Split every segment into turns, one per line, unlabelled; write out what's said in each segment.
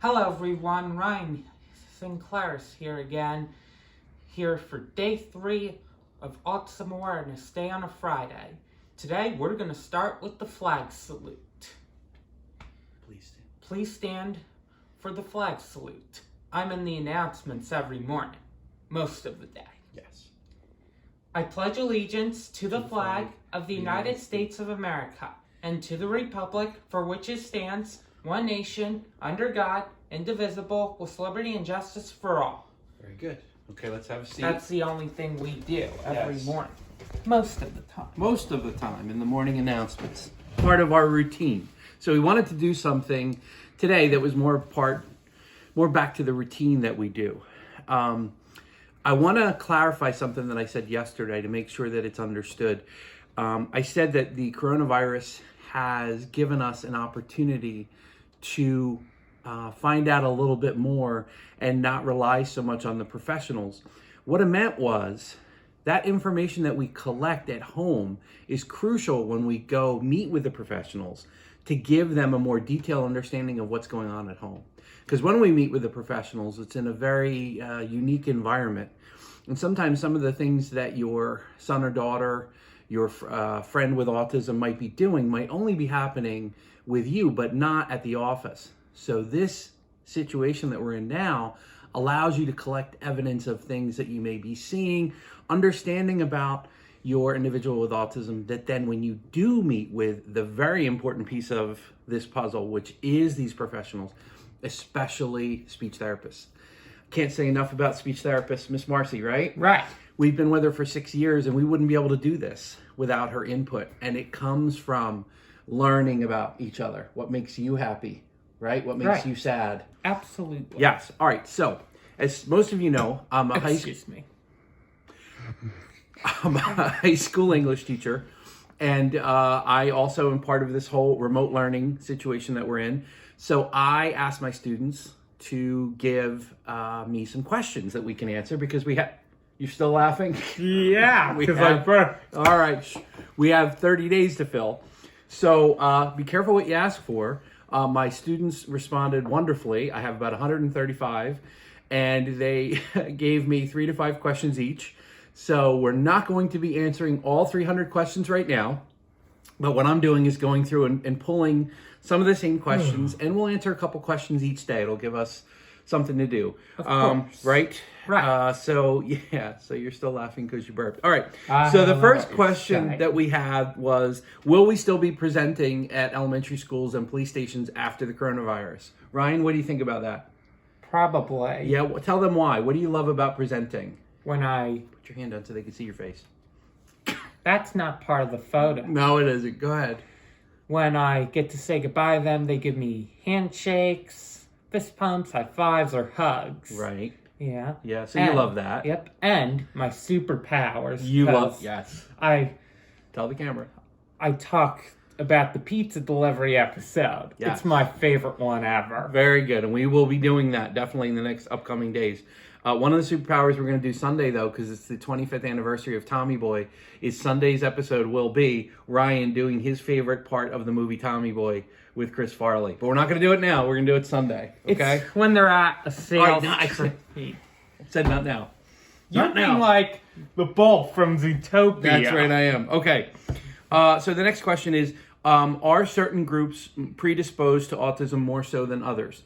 Hello everyone, Ryan Sinkleris here again, here for day 3 of Autism Awareness Day on a Friday. Today we're going to start with the flag salute. Please stand for the flag salute. I'm in the announcements every morning, most of the day.
Yes.
I pledge allegiance to the flag of the United States of America and to the republic for which it stands, one nation, under God, indivisible, with liberty and justice for all.
Very good. Okay, let's have a seat.
That's the only thing we do every morning. Most of the time.
Most of the time in the morning announcements. Part of our routine. So we wanted to do something today that was more back to the routine that we do. I want to clarify something that I said yesterday to make sure that it's understood. I said that the coronavirus has given us an opportunity to find out a little bit more and not rely so much on the professionals. What it meant was that information that we collect at home is crucial when we go meet with the professionals to give them a more detailed understanding of what's going on at home. Because when we meet with the professionals, it's in a very unique environment. And sometimes some of the things that your son or daughter, your friend with autism might be doing might only be happening with you, but not at the office. So this situation that we're in now allows you to collect evidence of things that you may be seeing, understanding about your individual with autism, that then when you do meet with the very important piece of this puzzle, which is these professionals, especially speech therapists. Can't say enough about speech therapist, Miss Marcy, right?
Right.
We've been with her for 6 years and we wouldn't be able to do this without her input. And it comes from learning about each other. What makes you happy, right? What makes you sad?
Absolutely.
Yes. All right. So, as most of you know, I'm a high school English teacher. And I also am part of this whole remote learning situation that we're in. So I asked my students to give me some questions that we can answer because we have... You're still laughing?
Yeah,
all right. We have 30 days to fill. So be careful what you ask for. My students responded wonderfully. I have about 135, and they gave me 3 to 5 questions each. So we're not going to be answering all 300 questions right now. But what I'm doing is going through and pulling some of the same questions, and we'll answer a couple questions each day. It'll give us something to do.
Of course.
Right?
Right.
So you're still laughing because you burped. All right. So the first question that we had was, will we still be presenting at elementary schools and police stations after the coronavirus? Ryan, what do you think about that?
Probably.
Yeah, tell them why. What do you love about presenting?
When I...
Put your hand down so they can see your face.
That's not part of the photo.
No, it isn't. Go ahead.
When I get to say goodbye to them, they give me handshakes, fist pumps, high fives, or hugs.
Right.
Yeah.
Yeah, so you love that.
Yep. And my superpowers.
You love... Yes.
Tell
the camera.
I talk about the pizza delivery episode.
Yes.
It's my favorite one ever.
Very good. And we will be doing that definitely in the next upcoming days. One of the superpowers we're going to do Sunday, though, because it's the 25th anniversary of Tommy Boy, is Sunday's episode will be Ryan doing his favorite part of the movie Tommy Boy with Chris Farley. But we're not going to do it now. We're going to do it Sunday. Okay?
It's when they're at a sales
I said not now.
You're being like the bull from Zootopia.
That's right, I am. Okay. So the next question is, are certain groups predisposed to autism more so than others?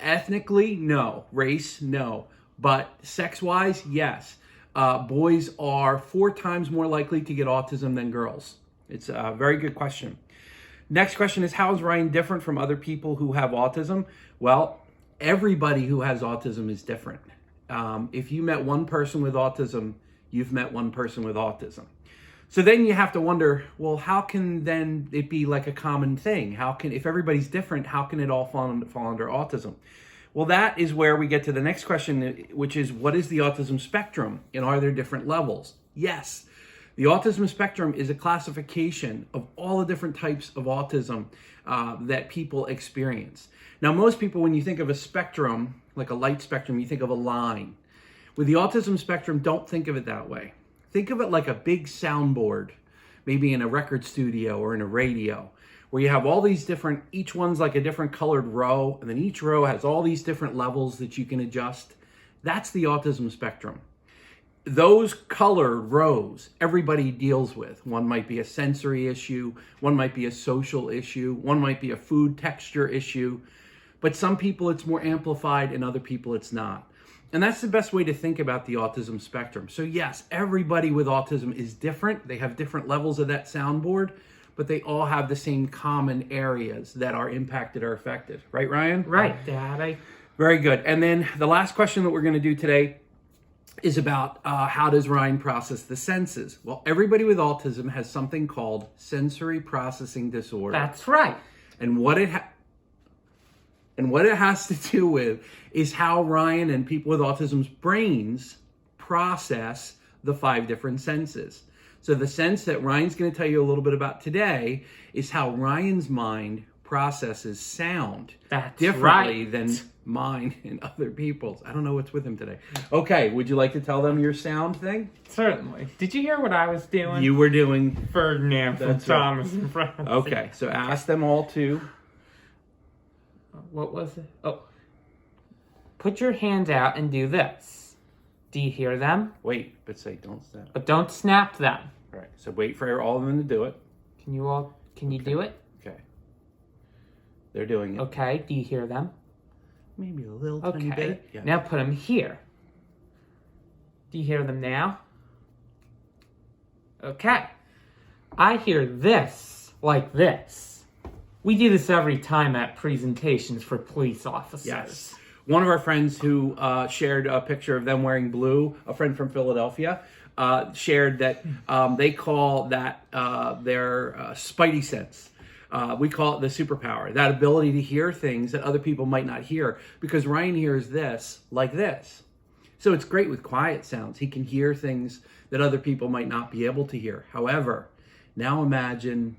Ethnically, no. Race, no. But sex-wise, yes. Boys are 4 times more likely to get autism than girls. It's a very good question. Next question is, how is Ryan different from other people who have autism? Well, everybody who has autism is different. If you met one person with autism, you've met one person with autism. So then you have to wonder, well, how can then it be like a common thing? If everybody's different, how can it all fall under autism? Well, that is where we get to the next question, which is, what is the autism spectrum, and are there different levels? Yes, the autism spectrum is a classification of all the different types of autism that people experience. Now, most people, when you think of a spectrum, like a light spectrum, you think of a line. With the autism spectrum, don't think of it that way. Think of it like a big soundboard, maybe in a record studio or in a radio, where you have all these different, each one's like a different colored row, and then each row has all these different levels that you can adjust. That's the autism spectrum. Those colored rows, everybody deals with. One might be a sensory issue, one might be a social issue, one might be a food texture issue, but some people it's more amplified and other people it's not. And that's the best way to think about the autism spectrum. So yes, everybody with autism is different. They have different levels of that soundboard, but they all have the same common areas that are impacted or affected. Right, Ryan?
Right, Dad.
Very good. And then the last question that we're going to do today is about how does Ryan process the senses? Well, everybody with autism has something called sensory processing disorder.
That's right.
And what it has to do with is how Ryan and people with autism's brains process the 5 different senses. So the sense that Ryan's going to tell you a little bit about today is how Ryan's mind processes sound differently than mine and other people's. I don't know what's with him today. Okay, would you like to tell them your sound thing?
Certainly. Did you hear what I was doing?
You were doing
Ferdinand from Thomas and Friends.
Okay, so ask them all to.
What was it? Oh. Put your hands out and do this. Do you hear them?
Wait, but say don't snap.
But don't snap them.
All right, so wait for all of them to do it.
Can you do it?
Okay. They're doing it.
Okay, do you hear them?
Maybe a little tiny bit. Yeah.
Now put them here. Do you hear them now? Okay. I hear this, like this. We do this every time at presentations for police officers.
Yes. One of our friends who shared a picture of them wearing blue, a friend from Philadelphia, shared that they call that their spidey sense. We call it the superpower, that ability to hear things that other people might not hear, because Ryan hears this like this. So it's great with quiet sounds. He can hear things that other people might not be able to hear. However, now imagine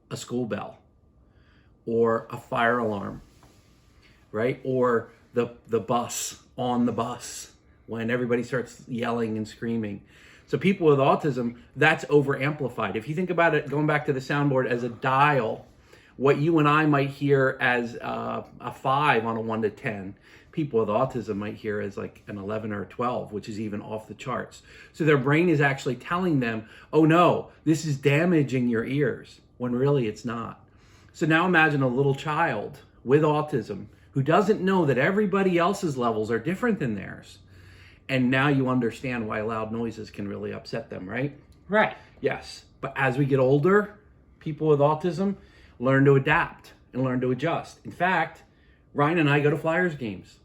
a school bell or a fire alarm, right? Or the bus on the bus when everybody starts yelling and screaming. So people with autism, that's over amplified. If you think about it, going back to the soundboard as a dial, what you and I might hear as a 5 on a 1 to 10, people with autism might hear as like an 11 or a 12, which is even off the charts. So their brain is actually telling them, oh no, this is damaging your ears, when really it's not. So now imagine a little child with autism who doesn't know that everybody else's levels are different than theirs. And now you understand why loud noises can really upset them, right?
Right.
Yes. But as we get older, people with autism learn to adapt and learn to adjust. In fact, Ryan and I go to Flyers games.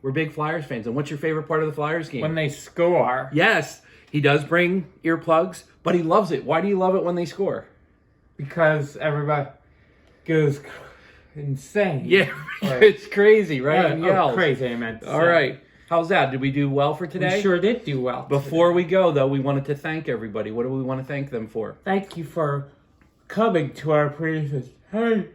We're big Flyers fans. And what's your favorite part of the Flyers game?
When they score.
Yes. He does bring earplugs, but he loves it. Why do you love it when they score?
Because everybody goes insane.
Yeah, it's crazy, right? And yells.
Crazy, I meant to say.
All right. How's that? Did we do well for today?
We sure did do well.
Before we go, though, we wanted to thank everybody. What do we want to thank them for?
Thank you for coming to our presentation. Hey.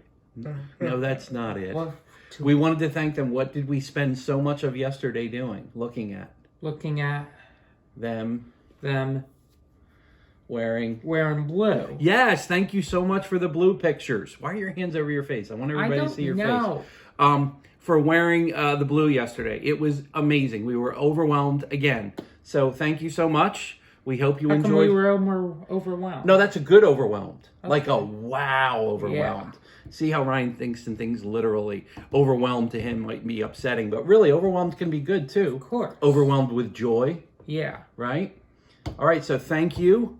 No, that's not it.
Well,
we wanted to thank them. What did we spend so much of yesterday doing? Looking at them wearing blue. Yes, thank you so much for the blue pictures. Why are your hands over your face? I want everybody to see your face. For wearing the blue yesterday. It was amazing. We were overwhelmed again. So thank you so much. We hope you enjoyed.
How come we were overwhelmed?
No, that's a good overwhelmed. Okay. Like a wow overwhelmed. Yeah. See how Ryan thinks and things literally. Overwhelmed to him might be upsetting, but really overwhelmed can be good too.
Of course.
Overwhelmed with joy.
Yeah.
Right? All right, so thank you.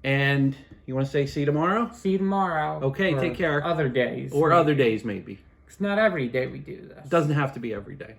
And you want to say see you tomorrow?
See you tomorrow.
Okay, take care.
Other days.
Or maybe. Other days maybe.
It's not every day we do this.
It doesn't have to be every day.